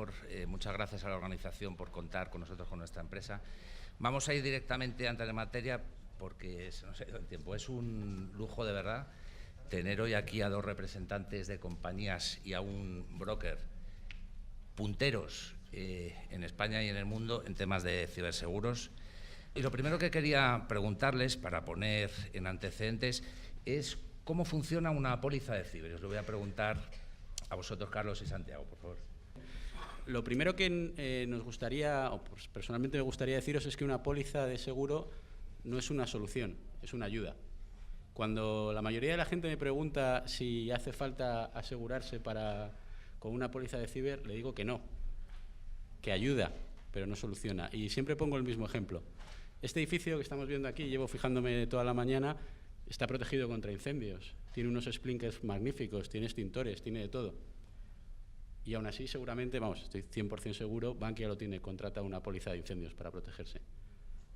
director. Muchas gracias a la organización por contar con nosotros, con nuestra empresa. Vamos a ir directamente antes de materia porque se nos ha ido el tiempo. Es un lujo de verdad tener hoy aquí a dos representantes de compañías y a un broker punteros en España y en el mundo en temas de ciberseguros. Y lo primero que quería preguntarles, para poner en antecedentes, es cómo funciona una póliza de ciber. Os lo voy a preguntar a vosotros, Carlos y Santiago, por favor. Lo primero que nos gustaría, o pues personalmente me gustaría deciros, es que una póliza de seguro no es una solución, es una ayuda. Cuando la mayoría de la gente me pregunta si hace falta asegurarse con una póliza de ciber, le digo que no, que ayuda, pero no soluciona. Y siempre pongo el mismo ejemplo. Este edificio que estamos viendo aquí, llevo fijándome toda la mañana, está protegido contra incendios, tiene unos sprinklers magníficos, tiene extintores, tiene de todo. Y aún así, seguramente, vamos, estoy 100% seguro, Bankia lo tiene, contrata una póliza de incendios para protegerse.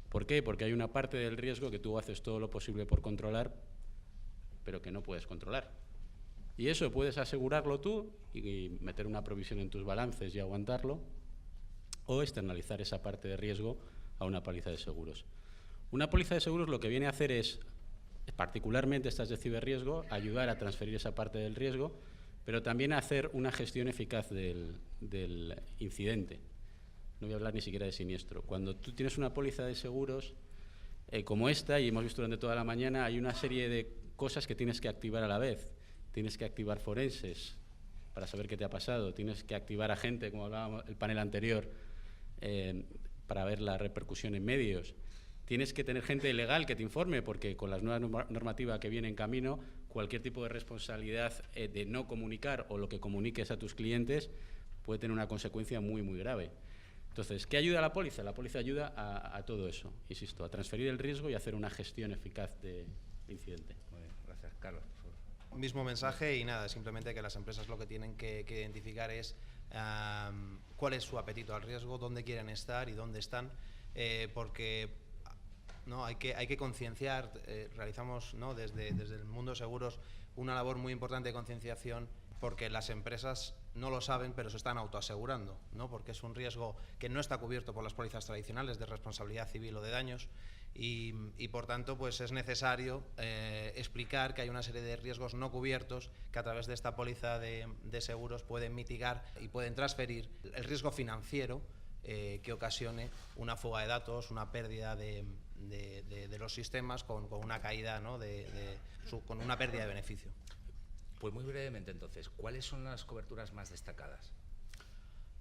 ¿Por qué? Porque hay una parte del riesgo que tú haces todo lo posible por controlar, pero que no puedes controlar. Y eso puedes asegurarlo tú y meter una provisión en tus balances y aguantarlo, o externalizar esa parte de riesgo a una póliza de seguros. Una póliza de seguros lo que viene a hacer es, particularmente estas de ciberriesgo, ayudar a transferir esa parte del riesgo, pero también a hacer una gestión eficaz del incidente. No voy a hablar ni siquiera de siniestro. Cuando tú tienes una póliza de seguros como esta, y hemos visto durante toda la mañana, hay una serie de cosas que tienes que activar a la vez. Tienes que activar forenses para saber qué te ha pasado, tienes que activar a gente, como hablábamos el panel anterior, para ver la repercusión en medios. Tienes que tener gente legal que te informe, porque con la nueva normativa que viene en camino, cualquier tipo de responsabilidad de no comunicar o lo que comuniques a tus clientes puede tener una consecuencia muy, muy grave. Entonces, ¿qué ayuda a la póliza? La póliza ayuda a todo eso, insisto, a transferir el riesgo y a hacer una gestión eficaz de incidente. Muy bien, gracias. Carlos, por favor. Mismo mensaje y nada, simplemente que las empresas lo que tienen que identificar es cuál es su apetito al riesgo, dónde quieren estar y dónde están, porque no hay que concienciar. Realizamos, ¿no?, desde el mundo de seguros una labor muy importante de concienciación, porque las empresas no lo saben, pero se están autoasegurando, ¿no?, porque es un riesgo que no está cubierto por las pólizas tradicionales de responsabilidad civil o de daños y por tanto pues es necesario explicar que hay una serie de riesgos no cubiertos que a través de esta póliza de seguros pueden mitigar y pueden transferir el riesgo financiero que ocasione una fuga de datos, una pérdida de los sistemas con una caída, ¿no?, con una pérdida de beneficio. Pues muy brevemente, entonces, ¿cuáles son las coberturas más destacadas?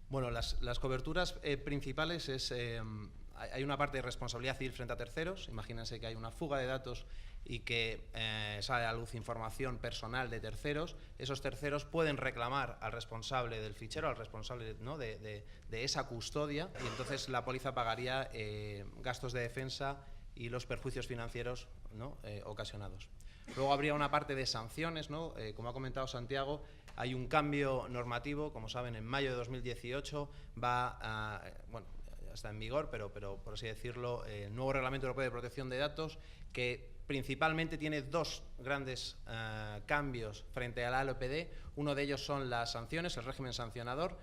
Bueno, las coberturas principales es... hay una parte de responsabilidad civil frente a terceros. Imagínense que hay una fuga de datos y que sale a luz información personal de terceros. Esos terceros pueden reclamar al responsable del fichero, al responsable, ¿no?, de esa custodia, y entonces la póliza pagaría gastos de defensa y los perjuicios financieros, ¿no?, ocasionados. Luego habría una parte de sanciones, ¿no? Como ha comentado Santiago, hay un cambio normativo, como saben, en mayo de 2018 bueno, ya está en vigor, pero por así decirlo, el nuevo Reglamento Europeo de Protección de Datos, que principalmente tiene dos grandes cambios frente a la LOPD. Uno de ellos son las sanciones, el régimen sancionador.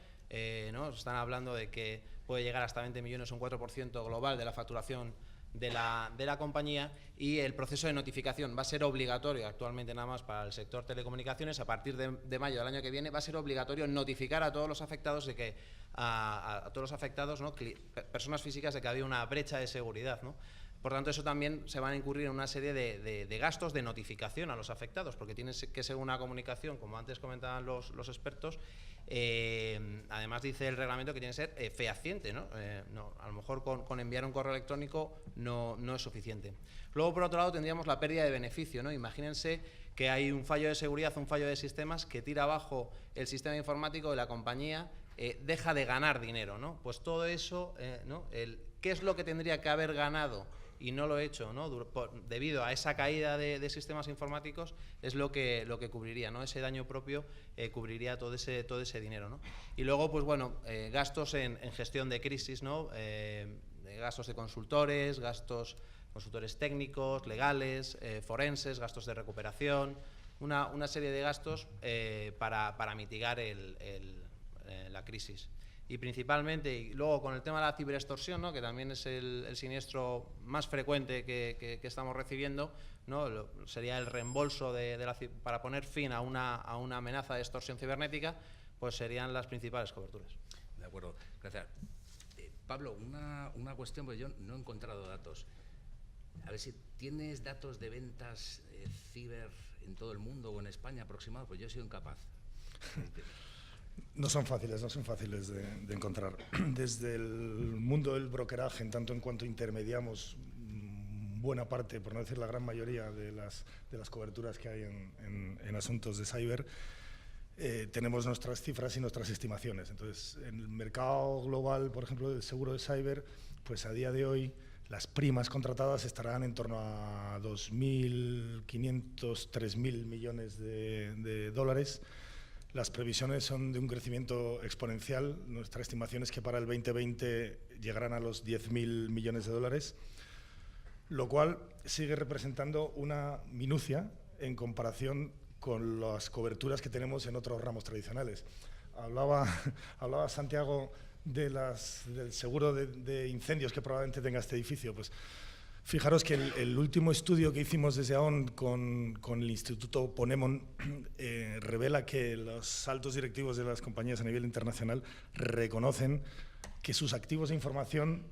¿No? Están hablando de que puede llegar hasta 20 millones, un 4% global de la facturación de la compañía, y el proceso de notificación va a ser obligatorio actualmente nada más para el sector telecomunicaciones. A partir de mayo del año que viene va a ser obligatorio notificar a todos los afectados de que a todos los afectados, ¿no?, personas físicas, de que había una brecha de seguridad, ¿no? Por tanto, eso también se van a incurrir en una serie de gastos de notificación a los afectados, porque tiene que ser una comunicación, como antes comentaban los expertos. Además dice el reglamento que tiene que ser fehaciente, ¿no? A lo mejor con enviar un correo electrónico no es suficiente. Luego, por otro lado, tendríamos la pérdida de beneficio, ¿no? Imagínense que hay un fallo de seguridad, un fallo de sistemas que tira abajo el sistema informático de la compañía, deja de ganar dinero, ¿no? Pues todo eso, ¿no?, ¿qué es lo que tendría que haber ganado y no lo he hecho, ¿no?, debido a esa caída de sistemas informáticos? Es lo que cubriría, ¿no? Ese daño propio cubriría todo ese dinero, ¿no? Y luego, pues bueno, gastos en gestión de crisis, ¿no? Gastos de consultores técnicos, legales, forenses, gastos de recuperación, una serie de gastos para mitigar la crisis. y principalmente, y luego con el tema de la ciberextorsión, ¿no? Que también es el siniestro más frecuente que estamos recibiendo, ¿no? Sería el reembolso para poner fin a una amenaza de extorsión cibernética, pues serían las principales coberturas. De acuerdo, gracias. Pablo, una cuestión, porque yo no he encontrado datos. A ver si tienes datos de ventas ciber en todo el mundo o en España aproximados, pues yo he sido incapaz. No son fáciles de encontrar. Desde el mundo del brokeraje, en tanto en cuanto intermediamos buena parte, por no decir la gran mayoría, de las coberturas que hay en asuntos de cyber, tenemos nuestras cifras y nuestras estimaciones. Entonces, en el mercado global, por ejemplo, del seguro de cyber, pues a día de hoy las primas contratadas estarán en torno a 2.500, 3.000 millones de dólares. Las previsiones son de un crecimiento exponencial. Nuestra estimación es que para el 2020 llegarán a los 10.000 millones de dólares, lo cual sigue representando una minucia en comparación con las coberturas que tenemos en otros ramos tradicionales. Hablaba Santiago del seguro de incendios que probablemente tenga este edificio. Pues fijaros que el último estudio que hicimos desde AON con el Instituto Ponemon revela que los altos directivos de las compañías a nivel internacional reconocen que sus activos de información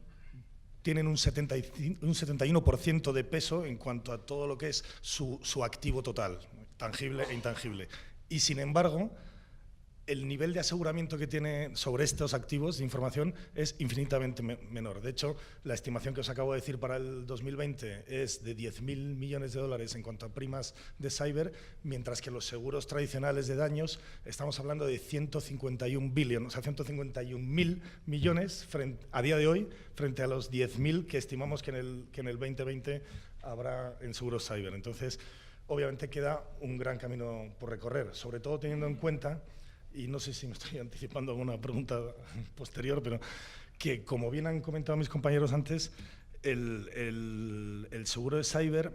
tienen un 71% de peso en cuanto a todo lo que es su activo total, tangible e intangible. Y sin embargo, el nivel de aseguramiento que tiene sobre estos activos de información es infinitamente menor. De hecho, la estimación que os acabo de decir para el 2020 es de 10.000 millones de dólares en cuanto a primas de cyber, mientras que los seguros tradicionales de daños estamos hablando de 151 billion, o sea, 151.000 millones a día de hoy, frente a los 10.000 que estimamos que en el 2020 habrá en seguros cyber. Entonces, obviamente queda un gran camino por recorrer, sobre todo teniendo en cuenta, y no sé si me estoy anticipando a una pregunta posterior, pero que, como bien han comentado mis compañeros antes, el seguro de cyber,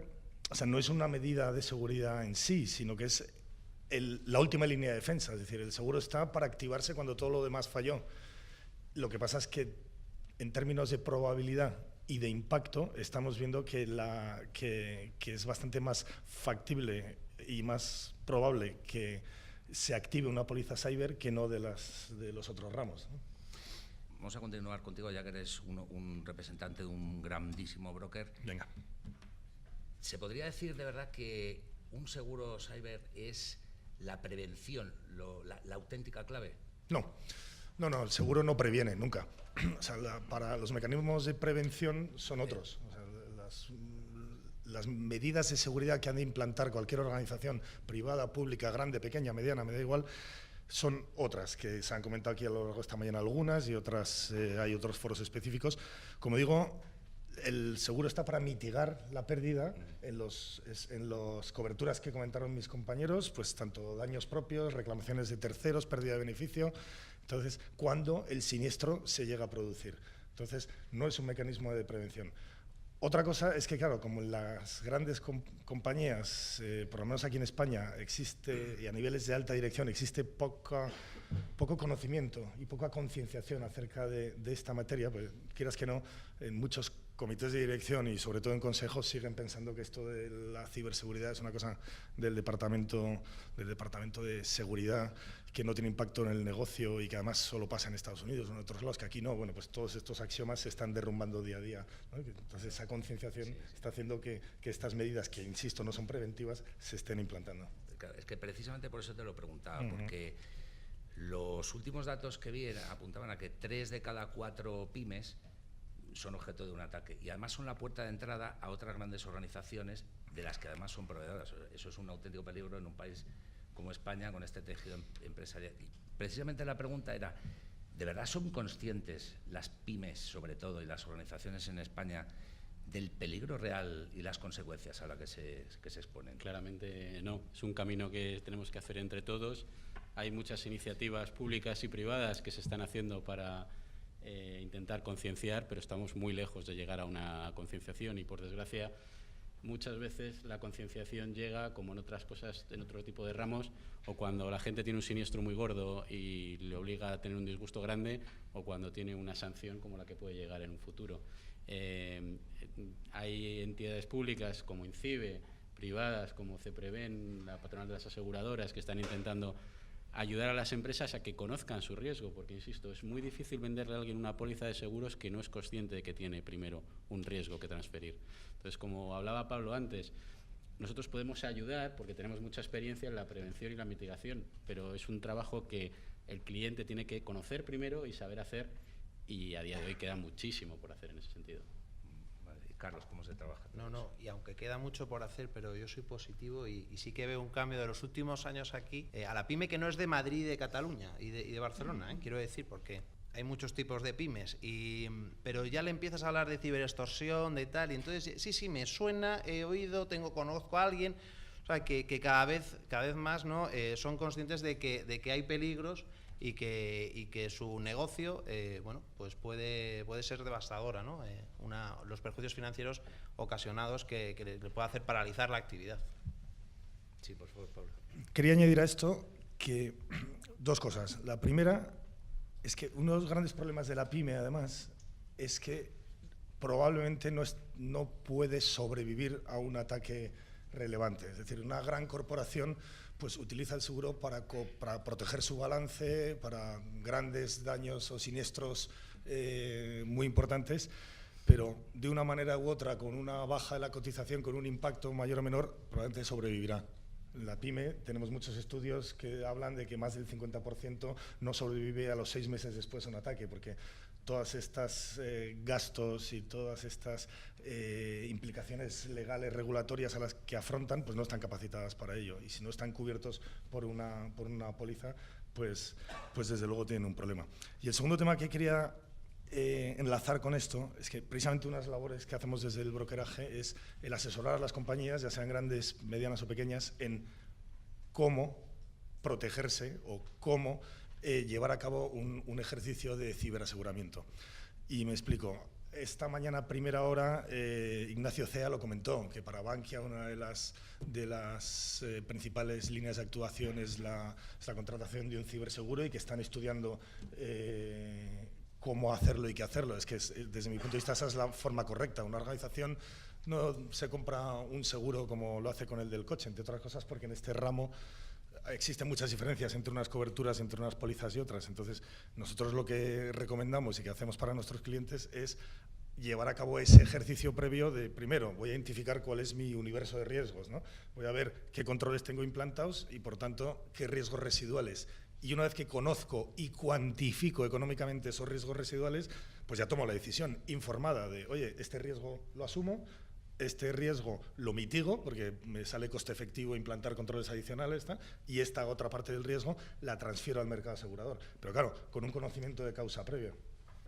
o sea, no es una medida de seguridad en sí, sino que es la última línea de defensa. Es decir, el seguro está para activarse cuando todo lo demás falló. Lo que pasa es que, en términos de probabilidad y de impacto, estamos viendo que es bastante más factible y más probable que se active una póliza cyber que no de los otros ramos, ¿no? Vamos a continuar contigo, ya que eres un representante de un grandísimo broker. Venga. ¿Se podría decir de verdad que un seguro cyber es la prevención, la auténtica clave? No, el seguro no previene nunca. O sea, para los mecanismos de prevención son otros. O sea, las medidas de seguridad que han de implantar cualquier organización privada, pública, grande, pequeña, mediana, me da igual, son otras, que se han comentado aquí a lo largo de esta mañana algunas, y otras, hay otros foros específicos. Como digo, el seguro está para mitigar la pérdida en las coberturas que comentaron mis compañeros, pues tanto daños propios, reclamaciones de terceros, pérdida de beneficio. Entonces, cuando el siniestro se llega a producir. Entonces, no es un mecanismo de prevención. Otra cosa es que, claro, como en las grandes compañías, por lo menos aquí en España, existe, y a niveles de alta dirección, existe poco conocimiento y poca concienciación acerca de esta materia, pues quieras que no, en muchos comités de dirección y sobre todo en consejos siguen pensando que esto de la ciberseguridad es una cosa del departamento de seguridad, que no tiene impacto en el negocio y que además solo pasa en Estados Unidos o en otros lados, que aquí no. Bueno, pues todos estos axiomas se están derrumbando día a día, ¿no? Entonces esa concienciación está haciendo que estas medidas, que insisto no son preventivas, se estén implantando. Es que precisamente por eso te lo preguntaba, porque los últimos datos que vi apuntaban a que 3 de cada 4 pymes son objeto de un ataque, y además son la puerta de entrada a otras grandes organizaciones de las que además son proveedoras. Eso es un auténtico peligro en un país como España, con este tejido empresarial. Y precisamente la pregunta era, ¿de verdad son conscientes las pymes, sobre todo, y las organizaciones en España, del peligro real y las consecuencias a las que se exponen? Claramente no. Es un camino que tenemos que hacer entre todos. Hay muchas iniciativas públicas y privadas que se están haciendo para intentar concienciar, pero estamos muy lejos de llegar a una concienciación, y por desgracia muchas veces la concienciación llega, como en otras cosas, en otro tipo de ramos, o cuando la gente tiene un siniestro muy gordo y le obliga a tener un disgusto grande, o cuando tiene una sanción como la que puede llegar en un futuro. Hay entidades públicas como INCIBE, privadas como CEPREVEN, la patronal de las aseguradoras, que están intentando ayudar a las empresas a que conozcan su riesgo, porque, insisto, es muy difícil venderle a alguien una póliza de seguros que no es consciente de que tiene primero un riesgo que transferir. Entonces, como hablaba Pablo antes, nosotros podemos ayudar porque tenemos mucha experiencia en la prevención y la mitigación, pero es un trabajo que el cliente tiene que conocer primero y saber hacer, y a día de hoy queda muchísimo por hacer en ese sentido. Carlos, ¿cómo se trabaja? No, y aunque queda mucho por hacer, pero yo soy positivo y sí que veo un cambio de los últimos años aquí, a la pyme que no es de Madrid, de Cataluña y de Barcelona, quiero decir, porque hay muchos tipos de pymes, pero ya le empiezas a hablar de ciberextorsión, de tal, y entonces sí, me suena, he oído, conozco a alguien, o sea, que cada vez más, ¿no? Son conscientes de que hay peligros y que su negocio pues puede ser devastadora, ¿no? Los perjuicios financieros ocasionados que le puede hacer paralizar la actividad. Sí, por favor, Pablo. Quería añadir a esto que dos cosas. La primera es que uno de los grandes problemas de la pyme, además, es que probablemente no puede sobrevivir a un ataque relevante. Es decir, una gran corporación pues utiliza el seguro para proteger su balance, para grandes daños o siniestros muy importantes, pero de una manera u otra, con una baja de la cotización, con un impacto mayor o menor, probablemente sobrevivirá. En la PYME tenemos muchos estudios que hablan de que más del 50% no sobrevive a los 6 meses después de un ataque, porque todas estas gastos y todas estas implicaciones legales, regulatorias a las que afrontan, pues no están capacitadas para ello. Y si no están cubiertos por una póliza, pues desde luego tienen un problema. Y el segundo tema que quería enlazar con esto es que precisamente unas labores que hacemos desde el brokeraje es el asesorar a las compañías, ya sean grandes, medianas o pequeñas, en cómo protegerse o cómo llevar a cabo un ejercicio de ciberaseguramiento. Y me explico. Esta mañana a primera hora Ignacio Cea lo comentó, que para Bankia una de las principales líneas de actuación es la contratación de un ciberseguro y que están estudiando cómo hacerlo y qué hacerlo. Es que desde mi punto de vista esa es la forma correcta. Una organización no se compra un seguro como lo hace con el del coche, entre otras cosas porque en este ramo existen muchas diferencias entre unas coberturas, entre unas pólizas y otras. Entonces, nosotros lo que recomendamos y que hacemos para nuestros clientes es llevar a cabo ese ejercicio previo de, primero, voy a identificar cuál es mi universo de riesgos, ¿no? Voy a ver qué controles tengo implantados y, por tanto, qué riesgos residuales. Y una vez que conozco y cuantifico económicamente esos riesgos residuales, pues ya tomo la decisión informada de, oye, este riesgo lo asumo, este riesgo lo mitigo, porque me sale coste efectivo implantar controles adicionales, y esta otra parte del riesgo la transfiero al mercado asegurador. Pero claro, con un conocimiento de causa previo.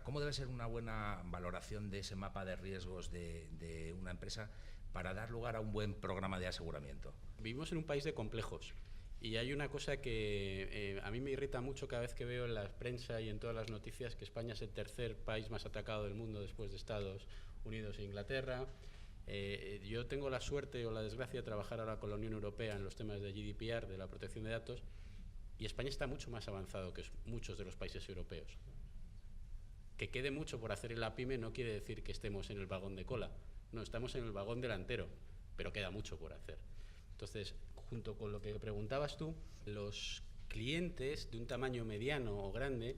¿Cómo debe ser una buena valoración de ese mapa de riesgos de una empresa para dar lugar a un buen programa de aseguramiento? Vivimos en un país de complejos. Y hay una cosa que a mí me irrita mucho cada vez que veo en la prensa y en todas las noticias que España es el tercer país más atacado del mundo después de Estados Unidos e Inglaterra. Yo tengo la suerte o la desgracia de trabajar ahora con la Unión Europea en los temas de GDPR, de la protección de datos, y España está mucho más avanzado que muchos de los países europeos. Que quede mucho por hacer en la PYME no quiere decir que estemos en el vagón de cola. No, estamos en el vagón delantero, pero queda mucho por hacer. Entonces, junto con lo que preguntabas tú, los clientes de un tamaño mediano o grande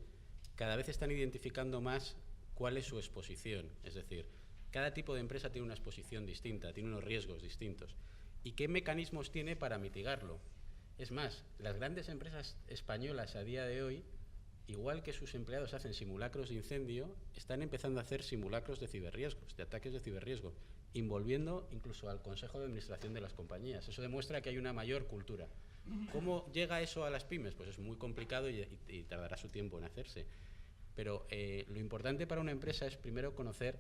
cada vez están identificando más cuál es su exposición. Es decir, cada tipo de empresa tiene una exposición distinta, tiene unos riesgos distintos. ¿Y qué mecanismos tiene para mitigarlo? Es más, las grandes empresas españolas a día de hoy, igual que sus empleados hacen simulacros de incendio, están empezando a hacer simulacros de ciberriesgos, de ataques de ciberriesgo, envolviendo incluso al Consejo de Administración de las compañías. Eso demuestra que hay una mayor cultura. ¿Cómo llega eso a las pymes? Pues es muy complicado y tardará su tiempo en hacerse. Pero lo importante para una empresa es primero conocer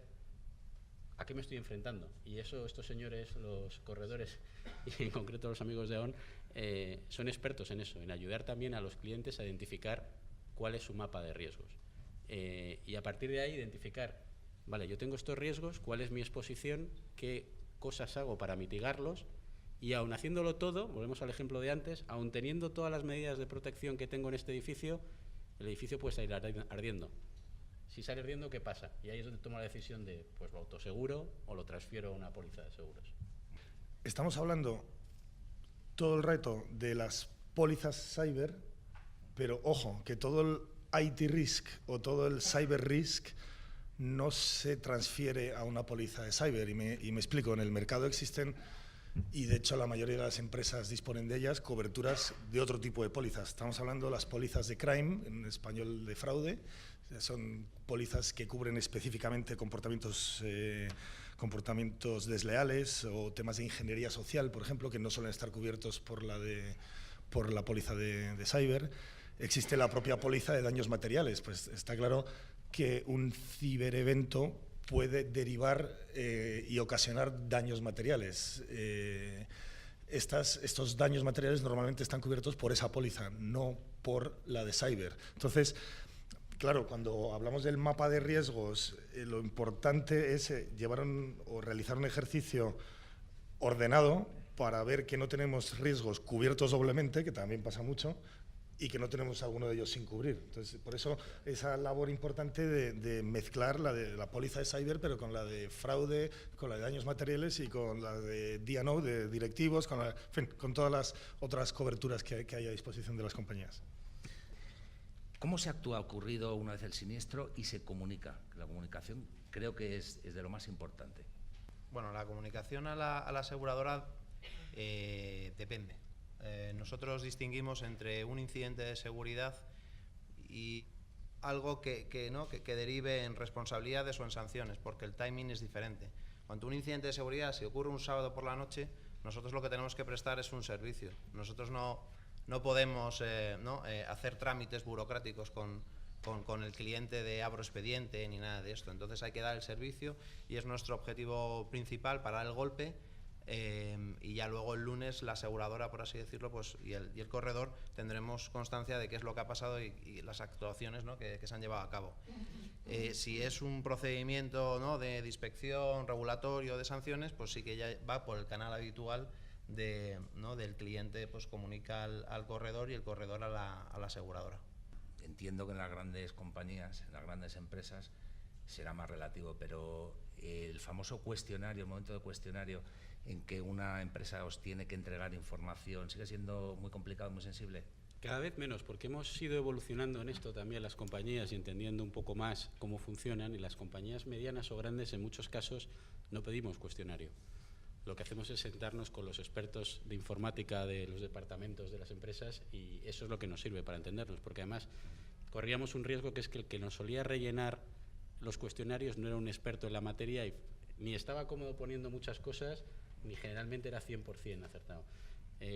a qué me estoy enfrentando. Y eso estos señores, los corredores, y en concreto los amigos de AON, son expertos en eso, en ayudar también a los clientes a identificar cuál es su mapa de riesgos. Y a partir de ahí identificar, vale, yo tengo estos riesgos, cuál es mi exposición, qué cosas hago para mitigarlos, y aun haciéndolo todo, volvemos al ejemplo de antes, aun teniendo todas las medidas de protección que tengo en este edificio, el edificio puede salir ardiendo. Si sale ardiendo, ¿qué pasa? Y ahí es donde tomo la decisión de, pues lo autoseguro o lo transfiero a una póliza de seguros. Estamos hablando todo el rato de las pólizas cyber, pero ojo, que todo el IT risk o todo el cyber risk no se transfiere a una póliza de cyber. Y me explico, en el mercado existen, y de hecho la mayoría de las empresas disponen de ellas, coberturas de otro tipo de pólizas. Estamos hablando de las pólizas de crime, en español de fraude. Son pólizas que cubren específicamente comportamientos desleales o temas de ingeniería social, por ejemplo, que no suelen estar cubiertos por la póliza de cyber. Existe la propia póliza de daños materiales. Pues está claro que un ciberevento puede derivar y ocasionar daños materiales. Estos daños materiales normalmente están cubiertos por esa póliza, no por la de cyber. Entonces, claro, cuando hablamos del mapa de riesgos, lo importante es realizar un ejercicio ordenado para ver que no tenemos riesgos cubiertos doblemente, que también pasa mucho, y que no tenemos alguno de ellos sin cubrir. Entonces, por eso esa labor importante de mezclar la de la póliza de cyber, pero con la de fraude, con la de daños materiales y con la de D&O, de directivos, con todas las otras coberturas que hay a disposición de las compañías. ¿Cómo se actúa ocurrido una vez el siniestro y se comunica? La comunicación creo que es de lo más importante. Bueno, la comunicación a la aseguradora depende. Nosotros distinguimos entre un incidente de seguridad y algo que derive en responsabilidades o en sanciones, porque el timing es diferente. Cuando un incidente de seguridad, si ocurre un sábado por la noche, nosotros lo que tenemos que prestar es un servicio. Nosotros no podemos hacer trámites burocráticos con el cliente de abro expediente ni nada de esto. Entonces hay que dar el servicio y es nuestro objetivo principal, parar el golpe. Y ya luego el lunes la aseguradora, por así decirlo, pues, y el corredor tendremos constancia de qué es lo que ha pasado y las actuaciones, ¿no?, que se han llevado a cabo. Si es un procedimiento, ¿no?, de inspección, regulatorio, de sanciones, pues sí que ya va por el canal habitual del cliente, pues comunica al corredor y el corredor a la aseguradora. Entiendo que en las grandes compañías, en las grandes empresas, será más relativo, pero el famoso cuestionario, el momento de cuestionario en que una empresa os tiene que entregar información, ¿sigue siendo muy complicado, muy sensible? Cada vez menos, porque hemos ido evolucionando en esto también las compañías y entendiendo un poco más cómo funcionan, y las compañías medianas o grandes en muchos casos no pedimos cuestionario. Lo que hacemos es sentarnos con los expertos de informática de los departamentos de las empresas y eso es lo que nos sirve para entendernos, porque además corríamos un riesgo que es que el que nos solía rellenar los cuestionarios no era un experto en la materia y ni estaba cómodo poniendo muchas cosas, ni generalmente era 100% acertado.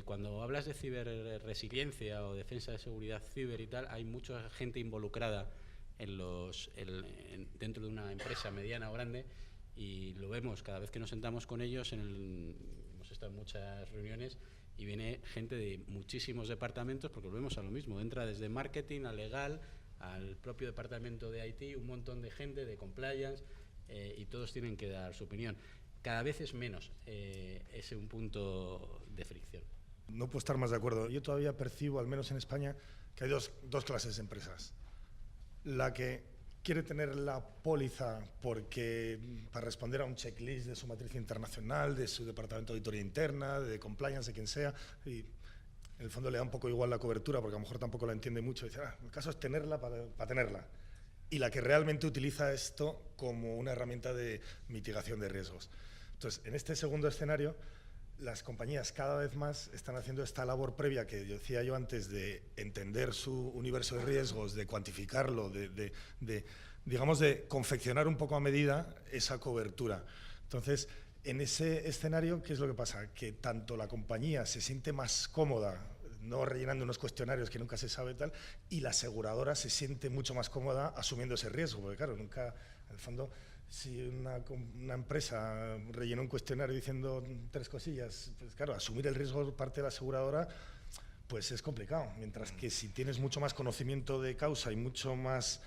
Cuando hablas de ciberresiliencia o defensa de seguridad ciber y tal, hay mucha gente involucrada dentro de una empresa mediana o grande y lo vemos cada vez que nos sentamos con ellos. Hemos estado en muchas reuniones y viene gente de muchísimos departamentos, porque volvemos a lo mismo, entra desde marketing a legal, al propio departamento de IT, un montón de gente de compliance y todos tienen que dar su opinión. Cada vez es menos ese un punto de fricción. No puedo estar más de acuerdo. Yo todavía percibo, al menos en España, que hay dos clases de empresas. La que quiere tener la póliza para responder a un checklist de su matriz internacional, de su departamento de auditoría interna, de compliance, de quien sea, y en el fondo le da un poco igual la cobertura porque a lo mejor tampoco la entiende mucho. Dice, el caso es tenerla para tenerla. Y la que realmente utiliza esto como una herramienta de mitigación de riesgos. Entonces, en este segundo escenario, las compañías cada vez más están haciendo esta labor previa que decía yo antes de entender su universo de riesgos, de cuantificarlo, digamos, de confeccionar un poco a medida esa cobertura. Entonces, en ese escenario, ¿qué es lo que pasa? Que tanto la compañía se siente más cómoda, no rellenando unos cuestionarios que nunca se sabe tal, y la aseguradora se siente mucho más cómoda asumiendo ese riesgo, porque claro, nunca, en el fondo, si una empresa rellena un cuestionario diciendo 3 cosillas, pues claro, asumir el riesgo por parte de la aseguradora pues es complicado, mientras que si tienes mucho más conocimiento de causa y mucho más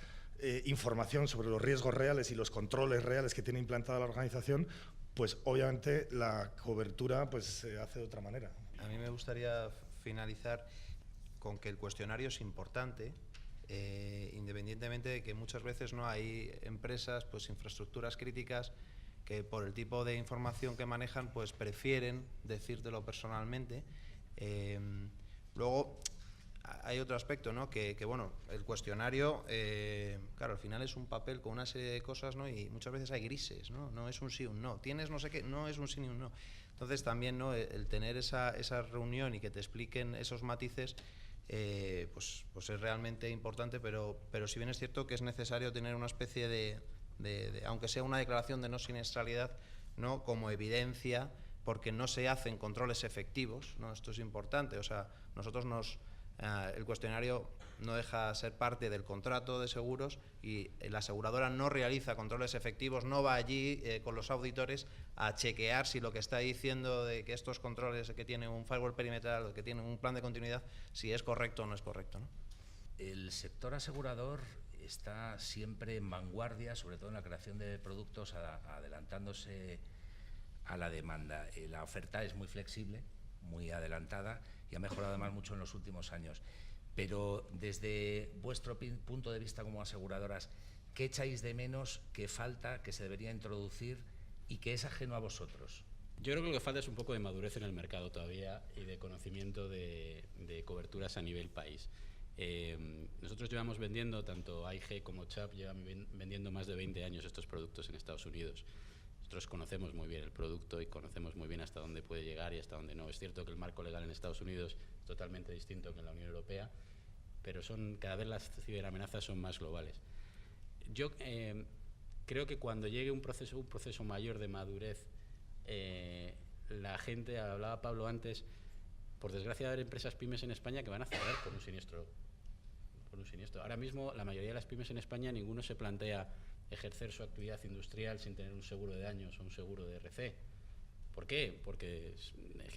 información sobre los riesgos reales y los controles reales que tiene implantada la organización, pues obviamente la cobertura pues se hace de otra manera. A mí me gustaría finalizar con que el cuestionario es importante, independientemente de que muchas veces no hay empresas, pues infraestructuras críticas, que por el tipo de información que manejan pues prefieren decírtelo personalmente. Luego hay otro aspecto, ¿no? Que bueno, el cuestionario, claro, al final es un papel con una serie de cosas, ¿no? Y muchas veces hay grises, ¿no? No es un sí o un no. Tienes no sé qué, no es un sí ni un no. Entonces también, ¿no?, el tener esa reunión y que te expliquen esos matices, pues es realmente importante, pero si bien es cierto que es necesario tener una especie de aunque sea una declaración de no siniestralidad, ¿no?, como evidencia, porque no se hacen controles efectivos, ¿no? Esto es importante. O sea, nosotros el cuestionario no deja de ser parte del contrato de seguros y la aseguradora no realiza controles efectivos, no va allí con los auditores a chequear si lo que está diciendo de que estos controles, que tienen un firewall perimetral, que tienen un plan de continuidad, si es correcto o no es correcto, ¿no? El sector asegurador está siempre en vanguardia, sobre todo en la creación de productos, adelantándose a la demanda. La oferta es muy flexible, muy adelantada y ha mejorado además mucho en los últimos años. Pero desde vuestro punto de vista como aseguradoras, ¿qué echáis de menos, qué falta, que se debería introducir y que es ajeno a vosotros? Yo creo que lo que falta es un poco de madurez en el mercado todavía y de conocimiento de coberturas a nivel país. Nosotros llevamos vendiendo, tanto AIG como CHAP llevan vendiendo más de 20 años estos productos en Estados Unidos. Nosotros conocemos muy bien el producto y conocemos muy bien hasta dónde puede llegar y hasta dónde no. Es cierto que el marco legal en Estados Unidos es totalmente distinto que en la Unión Europea, pero cada vez las ciberamenazas son más globales. Yo creo que cuando llegue un proceso mayor de madurez, la gente, hablaba Pablo antes, por desgracia hay empresas pymes en España que van a cerrar por un siniestro. Ahora mismo la mayoría de las pymes en España, ninguno se plantea ejercer su actividad industrial sin tener un seguro de daños o un seguro de RC. ¿Por qué? Porque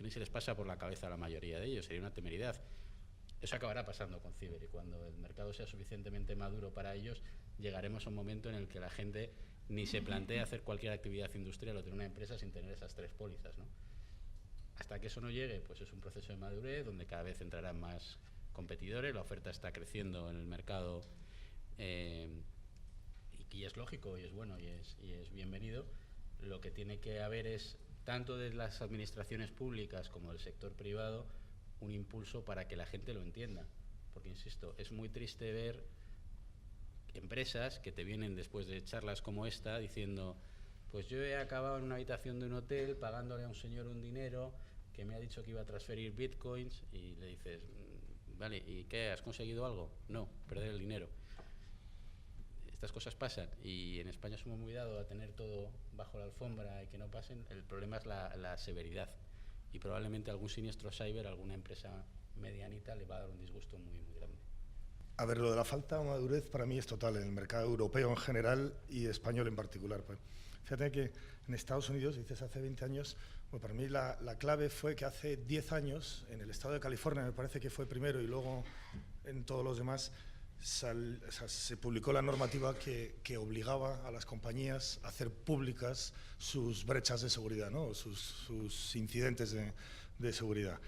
ni se les pasa por la cabeza a la mayoría de ellos, sería una temeridad. Eso acabará pasando con ciber y cuando el mercado sea suficientemente maduro para ellos, llegaremos a un momento en el que la gente ni se plantea hacer cualquier actividad industrial o tener una empresa sin tener esas 3 pólizas, ¿no? Hasta que eso no llegue, pues es un proceso de madurez donde cada vez entrarán más competidores, la oferta está creciendo en el mercado y es lógico y es bueno y es bienvenido. Lo que tiene que haber es, tanto de las administraciones públicas como del sector privado, un impulso para que la gente lo entienda. Porque, insisto, es muy triste ver empresas que te vienen después de charlas como esta diciendo, pues yo he acabado en una habitación de un hotel pagándole a un señor un dinero que me ha dicho que iba a transferir bitcoins y le dices, vale, ¿y qué? ¿Has conseguido algo? No, perder el dinero. Estas cosas pasan y en España somos muy dados a tener todo bajo la alfombra y que no pasen. El problema es la severidad y probablemente algún siniestro cyber, alguna empresa medianita le va a dar un disgusto muy, muy grande. A ver, lo de la falta de madurez para mí es total en el mercado europeo en general y español en particular. Pues, fíjate que en Estados Unidos, dices hace 20 años, bueno, para mí la clave fue que hace 10 años en el estado de California, me parece que fue primero y luego en todos los demás, se publicó la normativa que obligaba a las compañías a hacer públicas sus brechas de seguridad, ¿no? sus incidentes de seguridad.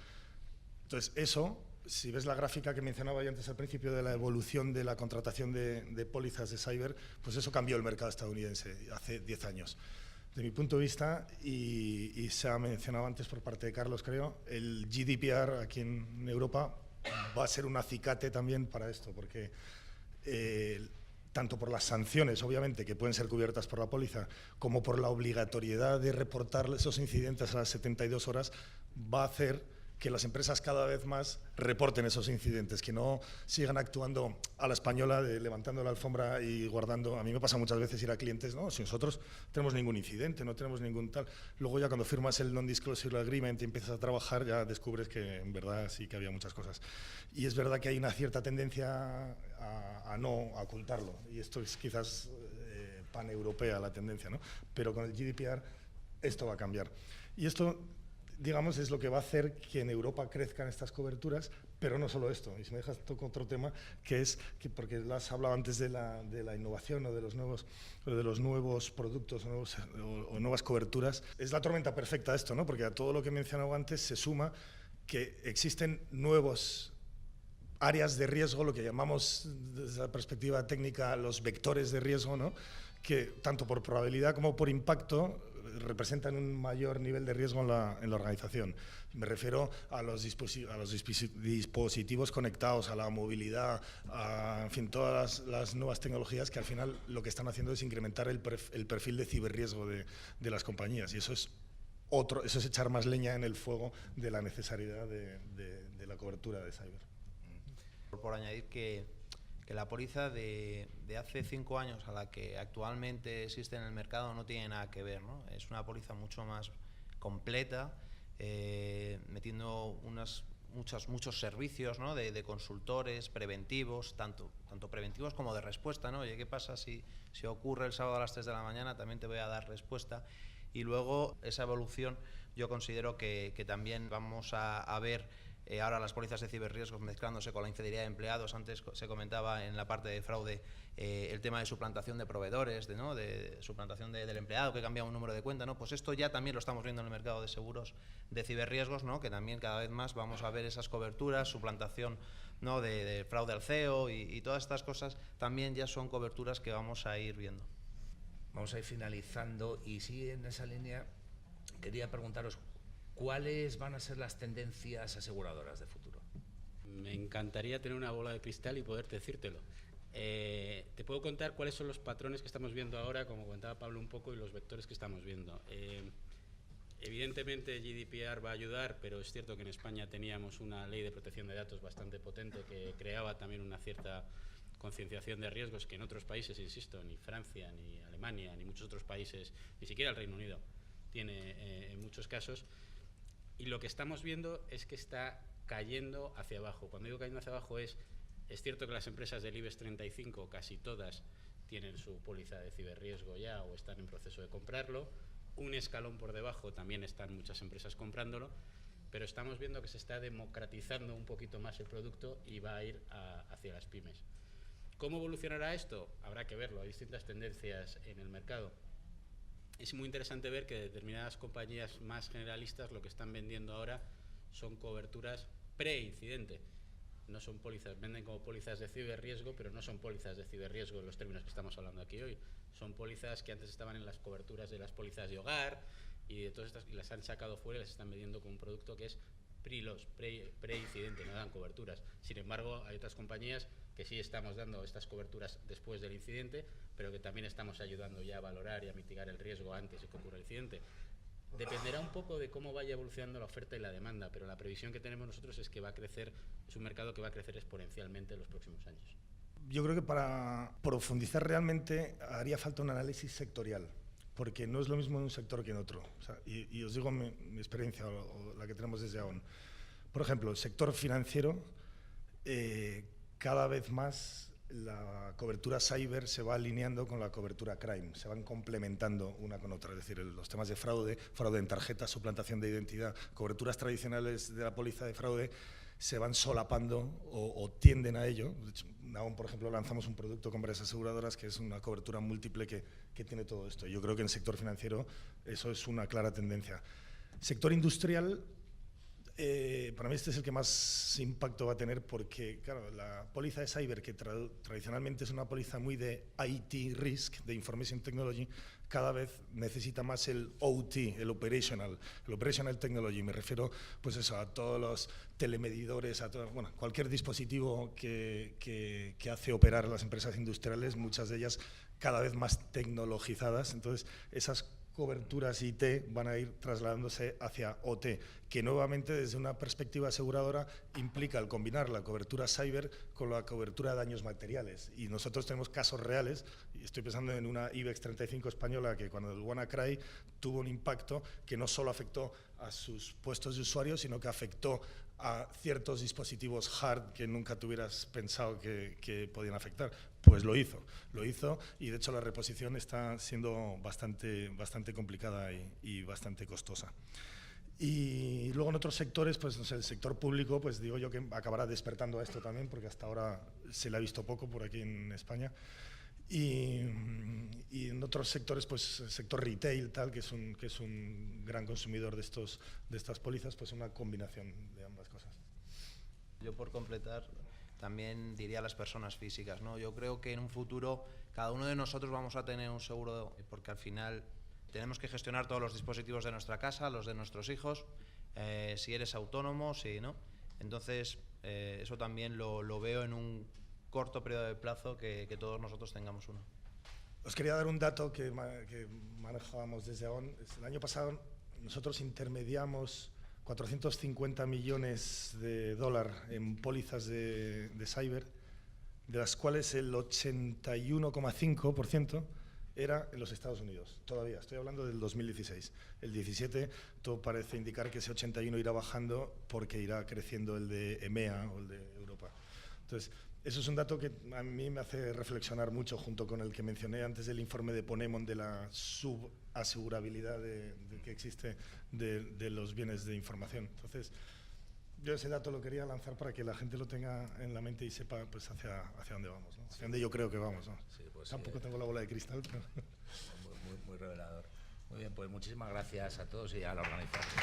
Entonces, eso, si ves la gráfica que mencionaba yo antes al principio de la evolución de la contratación de pólizas de cyber, pues eso cambió el mercado estadounidense hace 10 años. De mi punto de vista, y se ha mencionado antes por parte de Carlos, creo, el GDPR aquí en Europa va a ser un acicate también para esto, porque tanto por las sanciones, obviamente, que pueden ser cubiertas por la póliza, como por la obligatoriedad de reportar esos incidentes a las 72 horas, va a hacer que las empresas cada vez más reporten esos incidentes, que no sigan actuando a la española, levantando la alfombra y guardando. A mí me pasa muchas veces ir a clientes, no, si nosotros no tenemos ningún incidente, no tenemos ningún tal. Luego ya cuando firmas el non-disclosure agreement y empiezas a trabajar, ya descubres que en verdad sí que había muchas cosas. Y es verdad que hay una cierta tendencia a no ocultarlo, y esto es quizás paneuropea la tendencia, ¿no? Pero con el GDPR esto va a cambiar. Y esto, digamos, es lo que va a hacer que en Europa crezcan estas coberturas, Pero no solo esto, y si me dejas toco otro tema, que es, que porque has hablado antes de la innovación o de los nuevos productos o nuevas coberturas, es la tormenta perfecta esto, ¿no? Porque a todo lo que he mencionado antes se suma que existen nuevos áreas de riesgo, lo que llamamos desde la perspectiva técnica los vectores de riesgo, ¿no? Que tanto por probabilidad como por impacto representan un mayor nivel de riesgo en la organización. Me refiero a los dispositivos conectados, a la movilidad, en fin, todas las nuevas tecnologías que al final lo que están haciendo es incrementar el perfil de ciberriesgo de las compañías, y eso es echar más leña en el fuego de la necesidad de la cobertura de cyber. Por añadir que la póliza de hace 5 años a la que actualmente existe en el mercado no tiene nada que ver, ¿no? Es una póliza mucho más completa, metiendo muchos servicios, ¿no? de consultores preventivos, tanto preventivos como de respuesta, ¿no? Oye, ¿qué pasa si ocurre el sábado a las 3 de la mañana? También te voy a dar respuesta. Y luego esa evolución yo considero que también vamos a ver ahora las pólizas de ciberriesgos mezclándose con la infidelidad de empleados. Antes se comentaba en la parte de fraude el tema de suplantación de proveedores, de suplantación del empleado que cambia un número de cuenta, ¿no? Pues esto ya también lo estamos viendo en el mercado de seguros de ciberriesgos, ¿no? Que también cada vez más vamos a ver esas coberturas, suplantación, ¿no? de fraude al CEO y todas estas cosas también ya son coberturas que vamos a ir viendo. Vamos a ir finalizando y sí, en esa línea quería preguntaros ¿cuáles van a ser las tendencias aseguradoras de futuro? Me encantaría tener una bola de cristal y poder decírtelo. Te puedo contar cuáles son los patrones que estamos viendo ahora, como comentaba Pablo un poco, y los vectores que estamos viendo. Evidentemente GDPR va a ayudar, pero es cierto que en España teníamos una ley de protección de datos bastante potente que creaba también una cierta concienciación de riesgos que en otros países, insisto, ni Francia, ni Alemania, ni muchos otros países, ni siquiera el Reino Unido, tiene en muchos casos. Y lo que estamos viendo es que está cayendo hacia abajo. Cuando digo cayendo hacia abajo es cierto que las empresas del IBEX 35, casi todas, tienen su póliza de ciberriesgo ya o están en proceso de comprarlo. Un escalón por debajo también están muchas empresas comprándolo, pero estamos viendo que se está democratizando un poquito más el producto y va a ir hacia las pymes. ¿Cómo evolucionará esto? Habrá que verlo, hay distintas tendencias en el mercado. Es muy interesante ver que determinadas compañías más generalistas lo que están vendiendo ahora son coberturas pre-incidente. No son pólizas, venden como pólizas de ciberriesgo, pero no son pólizas de ciberriesgo en los términos que estamos hablando aquí hoy. Son pólizas que antes estaban en las coberturas de las pólizas de hogar y de todas estas, y las han sacado fuera y las están vendiendo como un producto que es pre-incidente, no dan coberturas. Sin embargo, hay otras compañías que sí estamos dando estas coberturas después del incidente, pero que también estamos ayudando ya a valorar y a mitigar el riesgo antes de que ocurra el incidente. Dependerá un poco de cómo vaya evolucionando la oferta y la demanda, pero la previsión que tenemos nosotros es que va a crecer, es un mercado que va a crecer exponencialmente en los próximos años. Yo creo que para profundizar realmente haría falta un análisis sectorial, porque no es lo mismo en un sector que en otro. O sea, y os digo mi experiencia o la que tenemos desde AON. Por ejemplo, el sector financiero, cada vez más la cobertura cyber se va alineando con la cobertura crime, se van complementando una con otra, es decir, los temas de fraude en tarjetas, suplantación de identidad, coberturas tradicionales de la póliza de fraude se van solapando o tienden a ello. De hecho, aún, por ejemplo, lanzamos un producto con varias aseguradoras que es una cobertura múltiple que tiene todo esto. Yo creo que en el sector financiero eso es una clara tendencia. Sector industrial, para mí este es el que más impacto va a tener porque, claro, la póliza de cyber, que tradicionalmente es una póliza muy de IT risk, de Information Technology, cada vez necesita más el OT, el Operational Technology. Me refiero pues eso, a todos los telemedidores, a todo, bueno, cualquier dispositivo que hace operar a las empresas industriales, muchas de ellas cada vez más tecnologizadas. Entonces, esas coberturas IT van a ir trasladándose hacia OT, que nuevamente desde una perspectiva aseguradora implica el combinar la cobertura cyber con la cobertura de daños materiales. Y nosotros tenemos casos reales, y estoy pensando en una IBEX 35 española que cuando el WannaCry tuvo un impacto que no solo afectó a sus puestos de usuarios, sino que afectó a ciertos dispositivos hard que nunca te hubieras pensado que podían afectar. Pues lo hizo y de hecho la reposición está siendo bastante complicada y bastante costosa. Y luego en otros sectores, pues no sé, el sector público, pues digo yo que acabará despertando a esto también, porque hasta ahora se le ha visto poco por aquí en España. Y en otros sectores, pues el sector retail, tal, que es un gran consumidor de estas pólizas, pues una combinación de ambas cosas. Yo, por completar, también diría a las personas físicas, ¿no? Yo creo que en un futuro cada uno de nosotros vamos a tener un seguro, porque al final tenemos que gestionar todos los dispositivos de nuestra casa, los de nuestros hijos, si eres autónomo, si no. Entonces, eso también lo veo en un corto periodo de plazo que todos nosotros tengamos uno. Os quería dar un dato que manejábamos desde AON. El año pasado nosotros intermediamos 450 millones de dólares en pólizas de cyber, de las cuales el 81,5% era en los Estados Unidos. Todavía, estoy hablando del 2016. El 17 todo parece indicar que ese 81 irá bajando porque irá creciendo el de EMEA o el de Europa. Entonces, eso es un dato que a mí me hace reflexionar mucho, junto con el que mencioné antes del informe de Ponemon, de la subasegurabilidad que existe de los bienes de información. Entonces, yo ese dato lo quería lanzar para que la gente lo tenga en la mente y sepa pues, hacia dónde vamos, ¿no? Hacia dónde yo creo que vamos, ¿no? Sí, pues tampoco tengo la bola de cristal, pero... Muy revelador. Muy bien, pues muchísimas gracias a todos y a la organización.